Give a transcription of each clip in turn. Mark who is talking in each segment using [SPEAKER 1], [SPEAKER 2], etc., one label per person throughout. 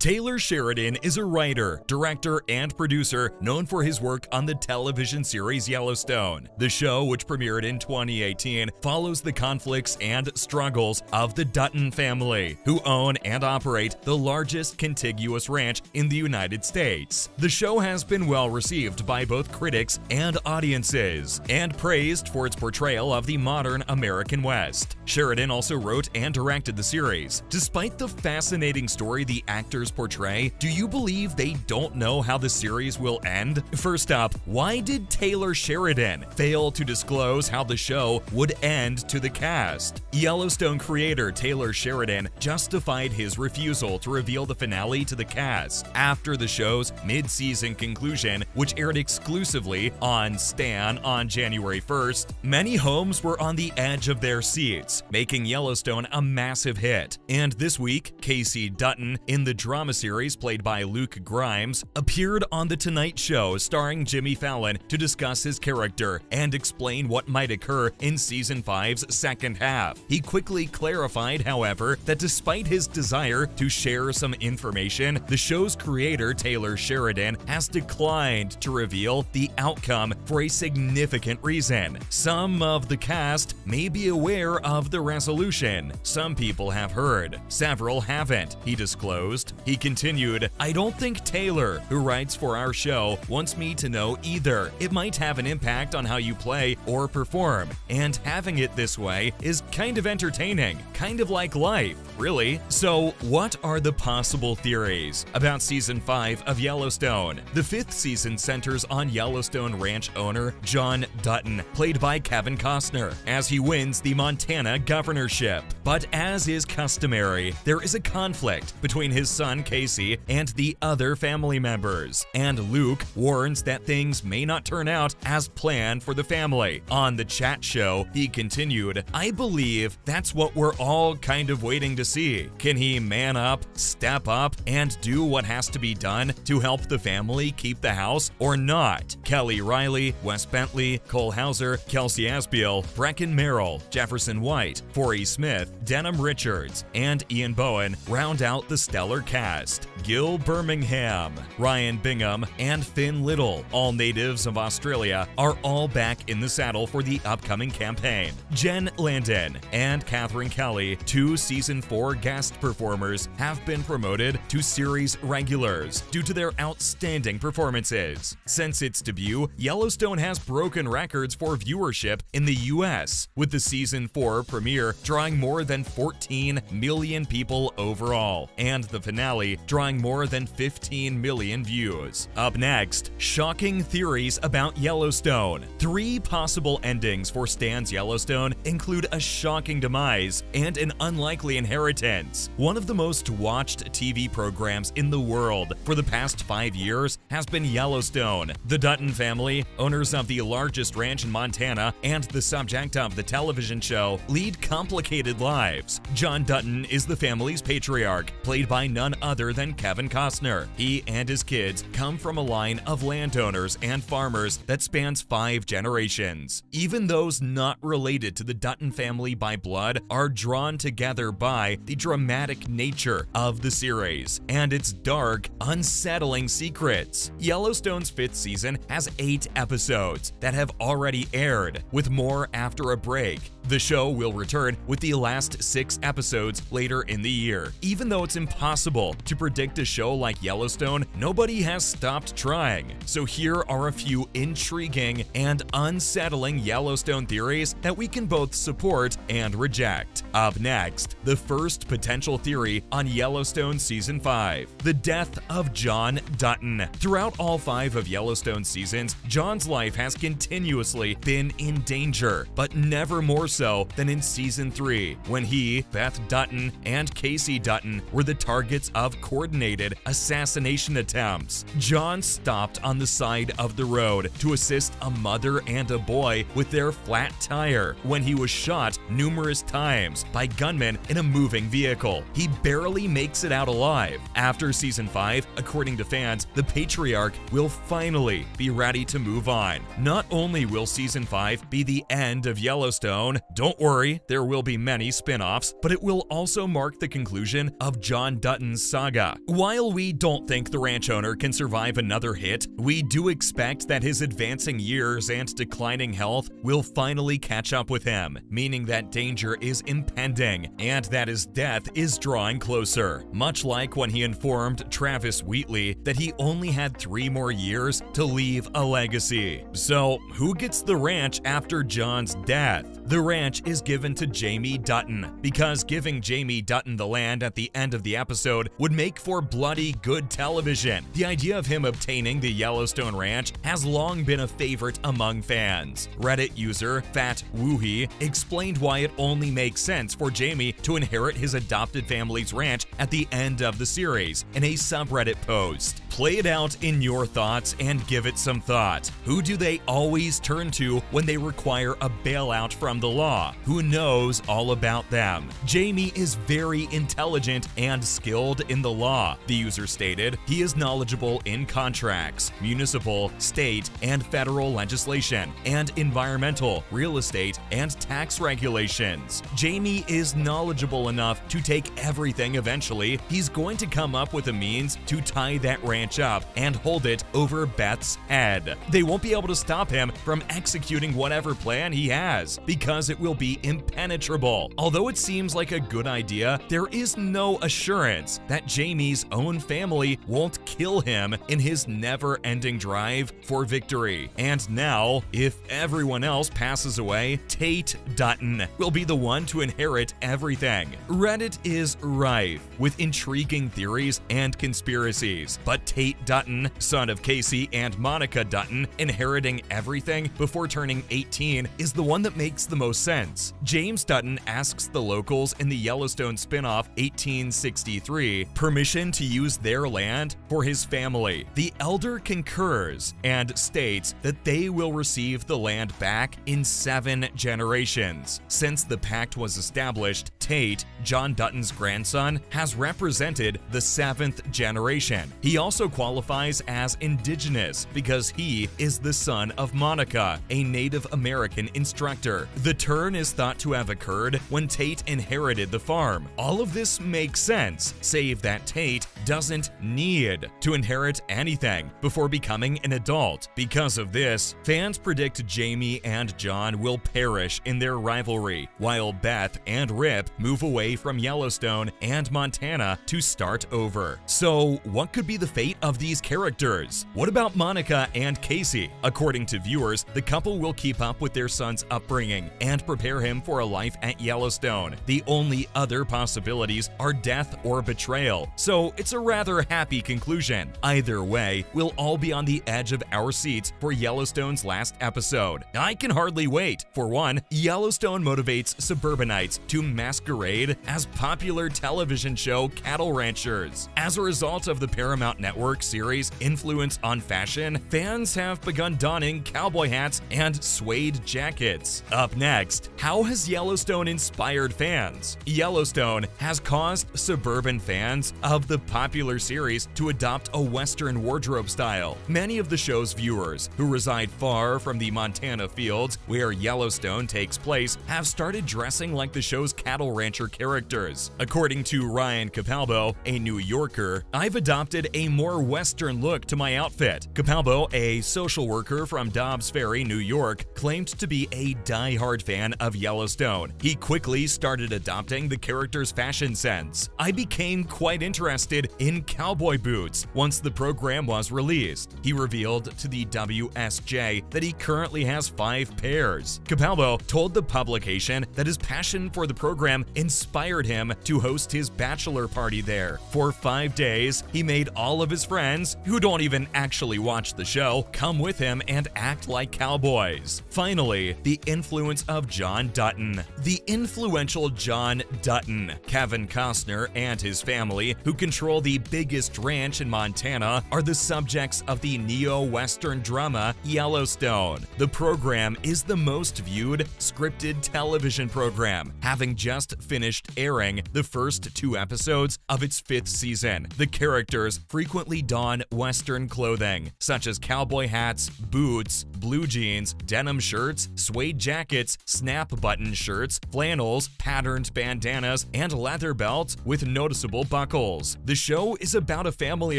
[SPEAKER 1] Taylor Sheridan is a writer, director, and producer known for his work on the television series Yellowstone. The show, which premiered in 2018, follows the conflicts and struggles of the Dutton family, who own and operate the largest contiguous ranch in the United States. The show has been well received by both critics and audiences, and praised for its portrayal of the modern American West. Sheridan also wrote and directed the series. Despite the fascinating story the actors portray, do you believe they don't know how the series will end? First up, why did Taylor Sheridan fail to disclose how the show would end to the cast? Yellowstone creator Taylor Sheridan justified his refusal to reveal the finale to the cast after the show's mid-season conclusion, which aired exclusively on Stan on January 1st. Many homes were on the edge of their seats, making Yellowstone a massive hit. And this week, Casey Dutton, in the drama series played by Luke Grimes, appeared on The Tonight Show starring Jimmy Fallon to discuss his character and explain what might occur in Season 5's second half. He quickly clarified, however, that despite his desire to share some information, the show's creator, Taylor Sheridan, has declined to reveal the outcome for a significant reason. Some of the cast may be aware of the resolution. Some people have heard. Several haven't, he disclosed. He continued, "I don't think Taylor, who writes for our show, wants me to know either. It might have an impact on how you play or perform, and having it this way is kind of entertaining, kind of like life, really." So, what are the possible theories about Season 5 of Yellowstone? The 5th season centers on Yellowstone ranch owner John Dutton, played by Kevin Costner, as he wins the Montana governorship. But as is customary, there is a conflict between his son Casey and the other family members, and Luke warns that things may not turn out as planned for the family. On the chat show, he continued, "I believe that's what we're all kind of waiting to see. Can he man up, step up, and do what has to be done to help the family keep the house or not?" Kelly Riley, Wes Bentley, Cole Hauser, Kelsey Asbiel, Brecken Merrill, Jefferson White, Forey Smith, Denham Richards, and Ian Bowen round out the stellar cast. Gil Birmingham, Ryan Bingham, and Finn Little, all natives of Australia, are all back in the saddle for the upcoming campaign. Jen Landon and Catherine Kelly, 2 Season 4 guest performers, have been promoted to series regulars due to their outstanding performances. Since its debut, Yellowstone has broken records for viewership in the US, with the Season 4 premiere drawing more than 14 million people overall, and the finale drawing more than 15 million views. Up next, shocking theories about Yellowstone. 3 possible endings for Stan's Yellowstone include a shocking demise and an unlikely inheritance. One of the most watched TV programs in the world for the past 5 years has been Yellowstone. The Dutton family, owners of the largest ranch in Montana and the subject of the television show, lead complicated lives. John Dutton is the family's patriarch, played by none other than Kevin Costner. He and his kids come from a line of landowners and farmers that spans 5 generations. Even those not related to the Dutton family by blood are drawn together by the dramatic nature of the series and its dark, unsettling secrets. Yellowstone's 5th season has 8 episodes that have already aired, with more after a break. The show will return with the last 6 episodes later in the year. Even though it's impossible to predict a show like Yellowstone, nobody has stopped trying. So here are a few intriguing and unsettling Yellowstone theories that we can both support and reject. Up next, the first potential theory on Yellowstone Season 5, the death of John Dutton. Throughout all 5 of Yellowstone's seasons, John's life has continuously been in danger, but never more so than in Season 3, when he, Beth Dutton, and Casey Dutton were the targets of coordinated assassination attempts. John stopped on the side of the road to assist a mother and a boy with their flat tire when he was shot numerous times by gunmen in a moving vehicle. He barely makes it out alive. After Season 5, according to fans, the patriarch will finally be ready to move on. Not only will Season 5 be the end of Yellowstone, don't worry, there will be many spin-offs, but it will also mark the conclusion of John Dutton's saga. While we don't think the ranch owner can survive another hit, we do expect that his advancing years and declining health will finally catch up with him, meaning that danger is impending and that his death is drawing closer, much like when he informed Travis Wheatley that he only had 3 more years to leave a legacy. So, who gets the ranch after John's death? The ranch is given to Jamie Dutton, because giving Jamie Dutton the land at the end of the episode would make for bloody good television. The idea of him obtaining the Yellowstone Ranch has long been a favorite among fans. Reddit user Fat Woohee explained why it only makes sense for Jamie to inherit his adopted family's ranch at the end of the series in a subreddit post. Play it out in your thoughts and give it some thought. Who do they always turn to when they require a bailout from the law? Who knows all about them? Jamie is very intelligent and skilled in the law, the user stated. He is knowledgeable in contracts, municipal, state, and federal legislation, and environmental, real estate, and tax regulations. Jamie is knowledgeable enough to take everything eventually. He's going to come up with a means to tie that ranch up and hold it over Beth's head. They won't be able to stop him from executing whatever plan he has, because it will be impenetrable. Although it seems like a good idea, there is no assurance that Jamie's own family won't kill him in his never-ending drive for victory. And now, if everyone else passes away, Tate Dutton will be the one to inherit everything. Reddit is rife with intriguing theories and conspiracies, but Tate Dutton, son of Casey and Monica Dutton, inheriting everything before turning 18 is the one that makes the most sense. James Dutton asks the locals in the Yellowstone spin-off 1863 permission to use their land for his family. The elder concurs and states that they will receive the land back in 7 generations. Since the pact was established, Tate, John Dutton's grandson, has represented the 7th generation. He also qualifies as indigenous because he is the son of Monica, a Native American instructor. The turn is thought to have occurred when Tate inherited the farm. All of this makes sense, save that Tate doesn't need to inherit anything before becoming an adult. Because of this, fans predict Jamie and John will perish in their rivalry, while Beth and Rip move away from Yellowstone and Montana to start over. So, what could be the fate of these characters? What about Monica and Casey? According to viewers, the couple will keep up with their son's upbringing and prepare him for a life at Yellowstone. The only other possibilities are death or betrayal, so it's a rather happy conclusion. Either way, we'll all be on the edge of our seats for Yellowstone's last episode. I can hardly wait. For one, Yellowstone motivates suburbanites to masquerade as popular television show cattle ranchers. As a result of the Paramount Network series' influence on fashion, fans have begun donning cowboy hats and suede jackets. Up next, how has Yellowstone inspired fans? Yellowstone has caused suburban fans of the popular series to adopt a Western wardrobe style. Many of the show's viewers, who reside far from the Montana fields where Yellowstone takes place, have started dressing like the show's cattle rancher characters. According to Ryan Capalbo, a New Yorker, I've adopted a more Western look to my outfit. Capalbo, a social worker from Dobbs Ferry, New York, claimed to be a die-hard fan of Yellowstone. He quickly started adopting the character's fashion sense. I became quite interested in cowboy boots once the program was released. He revealed to the WSJ that he currently has 5 pairs. Capalbo told the publication that his passion for the program inspired him to host his bachelor party there. For 5 days, he made all of his friends, who don't even actually watch the show, come with him and act like cowboys. Finally, the influence of John Dutton. The influential John Dutton, Kevin Costner, and his family, who control the biggest ranch in Montana, are the subjects of the neo-Western drama Yellowstone. The program is the most viewed scripted television program, having just finished airing the first 2 episodes of its 5th season. The characters frequently don Western clothing, such as cowboy hats, boots, blue jeans, denim shirts, suede jackets, snap button shirts, flannels, patterned bandanas, and leather belts with noticeable buckles. The show is about a family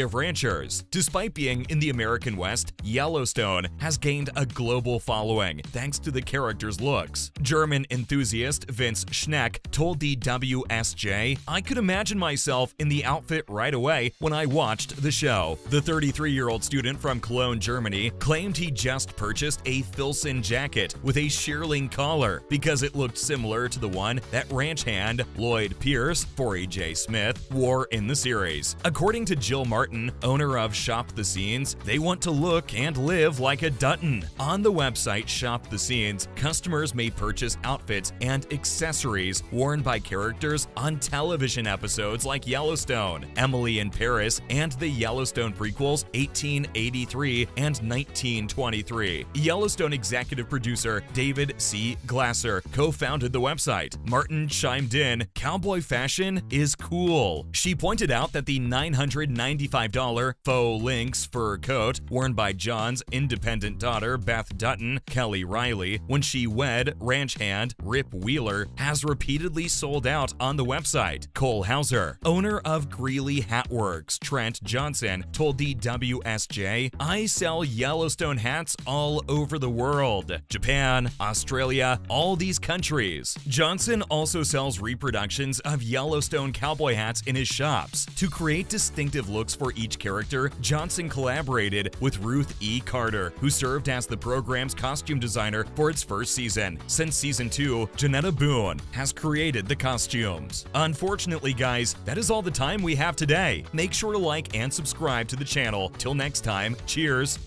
[SPEAKER 1] of ranchers. Despite being in the American West, Yellowstone has gained a global following thanks to the characters' looks. German enthusiast Vince Schneck told the WSJ, "I could imagine myself in the outfit right away when I watched the show." The 33-year-old student from Cologne, Germany, claimed he just purchased a Filson jacket with a shearling collar because it looked similar to the one that ranch hand Lloyd Pierce, 4AJ Smith, wore in the series. According to Jill Martin, owner of Shop the Scenes, they want to look and live like a Dutton. On the website Shop the Scenes, customers may purchase outfits and accessories worn by characters on television episodes like Yellowstone, Emily in Paris, and the Yellowstone prequels 1883 and 1923. Yellowstone executive producer David C. Glasser co-founded the website. Martin chimed in, "Cowboy fashion is cool." She pointed out that the $995 faux lynx fur coat worn by John's independent daughter Beth Dutton, Kelly Riley, when she wed ranch hand Rip Wheeler, has repeatedly sold out on the website. Cole Hauser, owner of Greeley Hat Works, Trent Johnson, told the WSJ, "I sell Yellowstone hats all over the world. Japan, Australia, all these countries." Johnson also sells reproductions of Yellowstone cowboy hats in his shops. To create distinctive looks for each character, Johnson collaborated with Ruth E. Carter, who served as the program's costume designer for its first season. Since season 2, Janetta Boone has created the costumes. Unfortunately, guys, that is all the time we have today. Make sure to like and subscribe to the channel. Till next time, cheers!